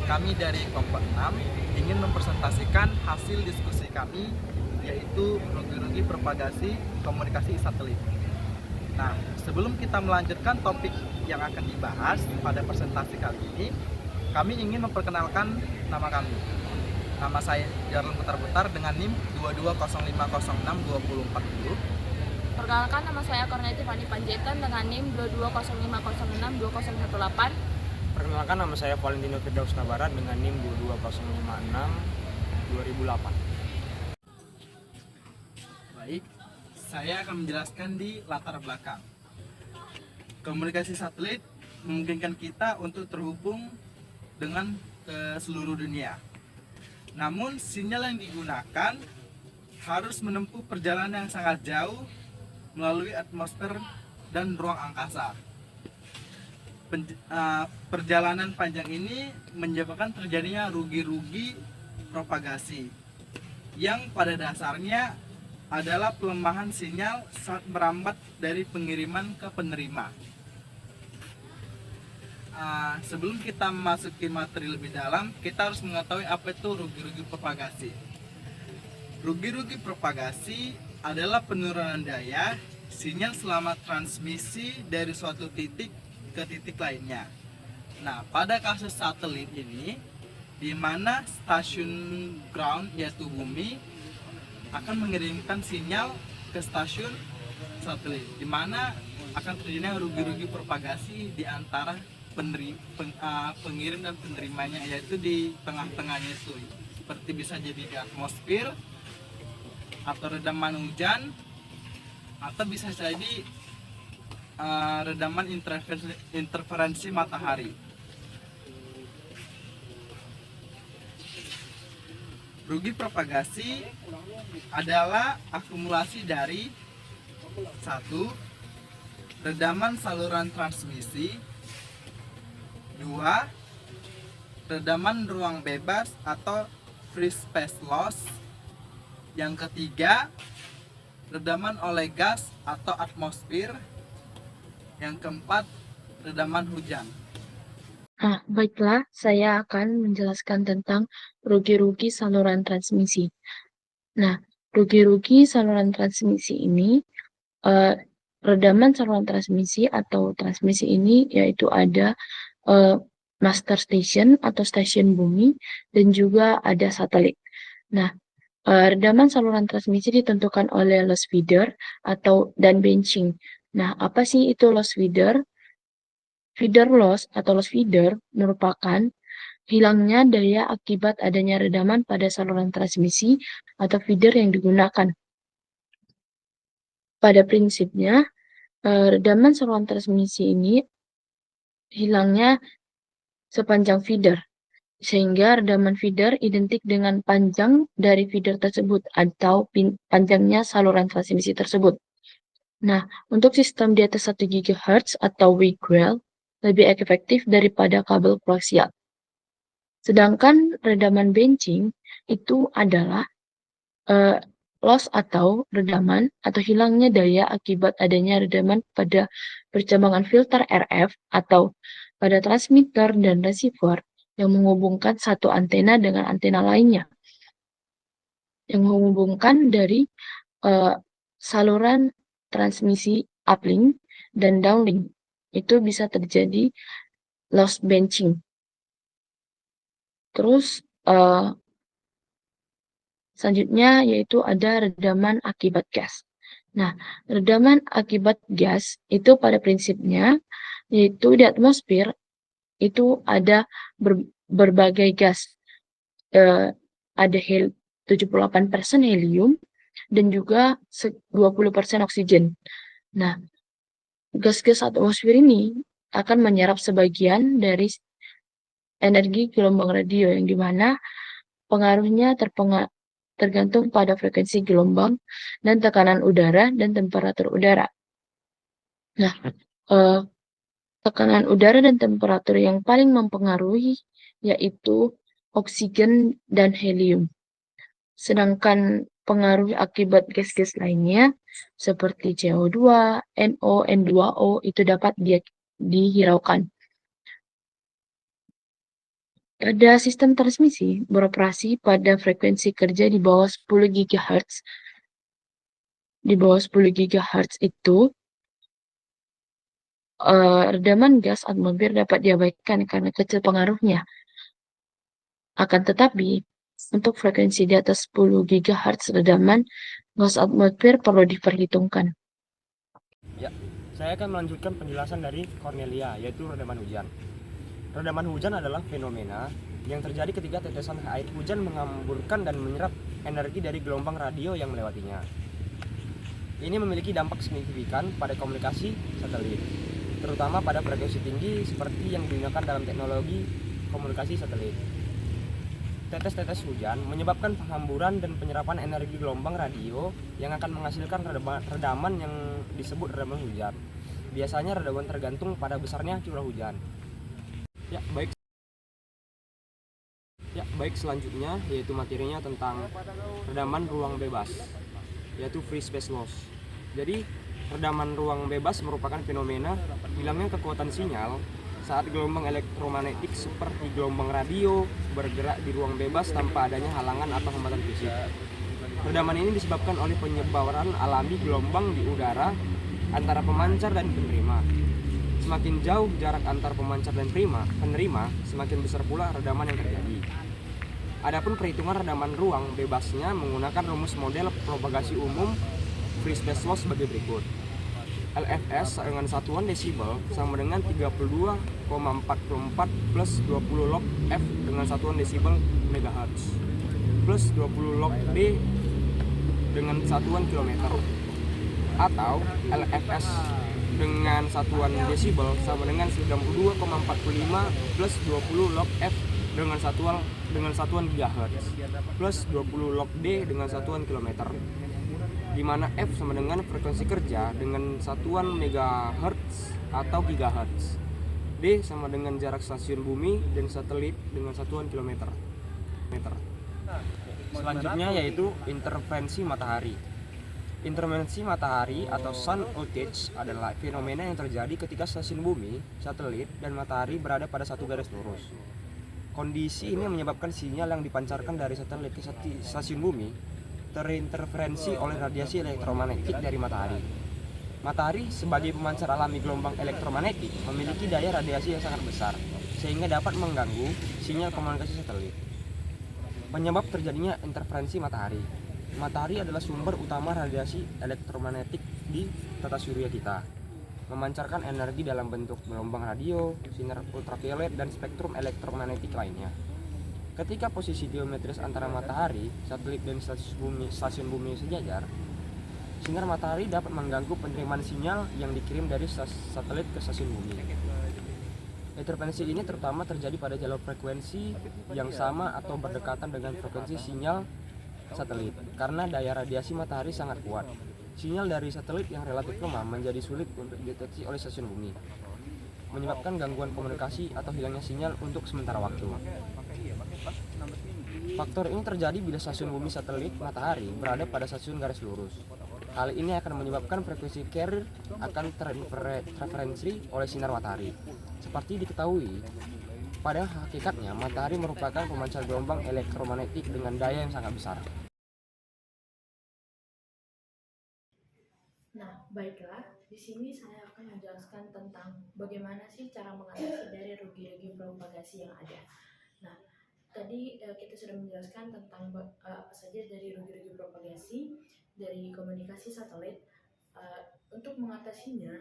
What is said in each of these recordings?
kami dari kelompok 6 ingin mempresentasikan hasil diskusi kami, yaitu rugi-rugi propagasi komunikasi satelit. Nah, sebelum kita melanjutkan topik yang akan dibahas pada presentasi kali ini, kami ingin memperkenalkan nama kami. Nama saya Jarlun Putar-Putar dengan NIM 2205062040. Perkenalkan, nama saya Korneti Fani Panjaitan dengan NIM 2205062018. Perkenalkan, nama saya Valentino Firdaus Nabarat dengan NIM 22056-2008. Baik, saya akan menjelaskan di latar belakang. Komunikasi satelit memungkinkan kita untuk terhubung dengan ke seluruh dunia. Namun, sinyal yang digunakan harus menempuh perjalanan yang sangat jauh melalui atmosfer dan ruang angkasa. Perjalanan panjang ini menyebabkan terjadinya rugi-rugi propagasi yang pada dasarnya adalah pelemahan sinyal saat merambat dari pengiriman ke penerima. Sebelum kita memasuki materi lebih dalam, kita harus mengetahui apa itu rugi-rugi propagasi. Rugi-rugi propagasi adalah penurunan daya sinyal selama transmisi dari suatu titik ke titik lainnya. Nah, pada kasus satelit ini, di mana stasiun ground yaitu bumi akan mengirimkan sinyal ke stasiun satelit, di mana akan terjadi rugi-rugi propagasi di antara pengirim dan penerimanya, yaitu di tengah-tengahnya itu, seperti bisa jadi di atmosfer atau redaman hujan, atau bisa jadi redaman interferensi matahari. Rugi propagasi adalah akumulasi dari 1. Redaman saluran transmisi, 2. Redaman ruang bebas atau free space loss, yang ketiga redaman oleh gas atau atmosfer, yang keempat redaman hujan. Baiklah, saya akan menjelaskan tentang rugi-rugi saluran transmisi. Nah, rugi-rugi saluran transmisi ini, redaman saluran transmisi atau transmisi ini yaitu ada master station atau stasiun bumi dan juga ada satelit. Nah, redaman saluran transmisi ditentukan oleh loss feeder dan benching. Nah, apa sih itu loss feeder? Feeder loss atau loss feeder merupakan hilangnya daya akibat adanya redaman pada saluran transmisi atau feeder yang digunakan. Pada prinsipnya, redaman saluran transmisi ini hilangnya sepanjang feeder, sehingga redaman feeder identik dengan panjang dari feeder tersebut atau panjangnya saluran transmisi tersebut. Nah, untuk sistem di atas 1 GHz atau WGREL lebih efektif daripada kabel koaksial. Sedangkan redaman benching itu adalah loss atau redaman atau hilangnya daya akibat adanya redaman pada percabangan filter RF atau pada transmitter dan receiver yang menghubungkan satu antena dengan antena lainnya. Yang menghubungkan dari saluran transmisi uplink dan downlink. Itu bisa terjadi loss benching. Terus selanjutnya yaitu ada redaman akibat gas. Nah, redaman akibat gas itu pada prinsipnya yaitu di atmosfer itu ada berbagai gas. Ada 78% helium dan juga 20% oksigen. Nah, gas-gas atmosfer ini akan menyerap sebagian dari energi gelombang radio yang dimana pengaruhnya tergantung pada frekuensi gelombang dan tekanan udara dan temperatur udara. Nah, tekanan udara dan temperatur yang paling mempengaruhi yaitu oksigen dan helium. Sedangkan pengaruh akibat gas-gas lainnya seperti CO2, NO, N2O itu dapat dihiraukan. Pada sistem transmisi beroperasi pada frekuensi kerja di bawah 10 GHz. Di bawah 10 GHz itu, redaman gas atmosfer dapat diabaikan karena kecil pengaruhnya. Akan tetapi, untuk frekuensi di atas 10 GHz redaman gas atmosfer perlu diperhitungkan. Ya, saya akan melanjutkan penjelasan dari Cornelia, yaitu redaman hujan. Redaman hujan adalah fenomena yang terjadi ketika tetesan air hujan menghamburkan dan menyerap energi dari gelombang radio yang melewatinya. Ini memiliki dampak signifikan pada komunikasi satelit, terutama pada frekuensi tinggi seperti yang digunakan dalam teknologi komunikasi satelit. Tetes-tetes hujan menyebabkan penghamburan dan penyerapan energi gelombang radio yang akan menghasilkan redaman yang disebut redaman hujan. Biasanya redaman tergantung pada besarnya curah hujan. Ya, baik selanjutnya yaitu materinya tentang redaman ruang bebas, yaitu free space loss. Jadi, redaman ruang bebas merupakan fenomena hilangnya kekuatan sinyal saat gelombang elektromagnetik seperti gelombang radio bergerak di ruang bebas tanpa adanya halangan atau hambatan fisik. Redaman ini disebabkan oleh penyebaran alami gelombang di udara antara pemancar dan penerima. Semakin jauh jarak antar pemancar dan penerima, semakin besar pula redaman yang terjadi. Adapun perhitungan redaman ruang bebasnya menggunakan rumus model propagasi umum free space loss sebagai berikut. LFS dengan satuan desibel sama dengan 32,44 plus 20 log F dengan satuan desibel megahertz plus 20 log D dengan satuan kilometer, atau LFS dengan satuan desibel sama dengan 92,45 plus 20 log F dengan satuan gigahertz plus 20 log D dengan satuan kilometer, di mana F sama dengan frekuensi kerja dengan satuan megahertz atau gigahertz. D sama dengan jarak stasiun bumi dan satelit dengan satuan kilometer. Selanjutnya yaitu interferensi matahari. Interferensi matahari atau sun outage adalah fenomena yang terjadi ketika stasiun bumi, satelit, dan matahari berada pada satu garis lurus. Kondisi ini menyebabkan sinyal yang dipancarkan dari satelit ke stasiun bumi terinterferensi oleh radiasi elektromagnetik dari matahari. Matahari sebagai pemancar alami gelombang elektromagnetik memiliki daya radiasi yang sangat besar sehingga dapat mengganggu sinyal komunikasi satelit. Penyebab terjadinya interferensi matahari. Matahari adalah sumber utama radiasi elektromagnetik di tata surya kita, memancarkan energi dalam bentuk gelombang radio, sinar ultraviolet, dan spektrum elektromagnetik lainnya. Ketika posisi geometris antara matahari, satelit, dan stasiun bumi sejajar, sinar matahari dapat mengganggu penerimaan sinyal yang dikirim dari satelit ke stasiun bumi. Interferensi ini terutama terjadi pada jalur frekuensi yang sama atau berdekatan dengan frekuensi sinyal satelit. Karena daya radiasi matahari sangat kuat, sinyal dari satelit yang relatif lemah menjadi sulit untuk dideteksi oleh stasiun bumi, menyebabkan gangguan komunikasi atau hilangnya sinyal untuk sementara waktu. Faktor ini terjadi bila stasiun bumi satelit matahari berada pada stasiun garis lurus. Hal ini akan menyebabkan frekuensi carrier akan terinterferensi oleh sinar matahari. Seperti diketahui, pada hakikatnya matahari merupakan pemancar gelombang elektromagnetik dengan daya yang sangat besar. Nah, baiklah, di sini saya akan menjelaskan tentang bagaimana sih cara mengatasi dari rugi-rugi propagasi yang ada. Nah, tadi kita sudah menjelaskan tentang apa saja dari rugi-rugi propagasi dari komunikasi satelit. Untuk mengatasinya,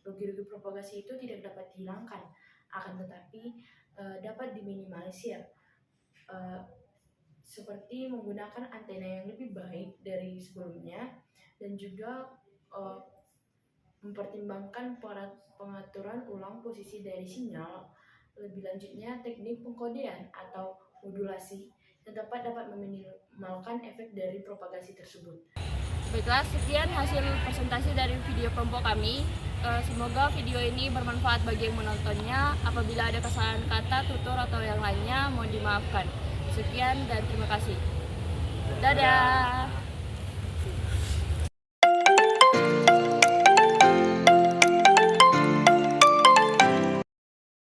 rugi-rugi propagasi itu tidak dapat dihilangkan, akan tetapi dapat diminimalisir, seperti menggunakan antena yang lebih baik dari sebelumnya dan juga mempertimbangkan pengaturan ulang posisi dari sinyal. Lebih lanjutnya, teknik pengkodean atau modulasi yang dapat meminimalkan efek dari propagasi tersebut. Baiklah, sekian hasil presentasi dari video kelompok kami. Semoga video ini bermanfaat bagi yang menontonnya. Apabila ada kesalahan kata, tutur, atau yang lainnya, mohon dimaafkan. Sekian dan terima kasih. Dadah!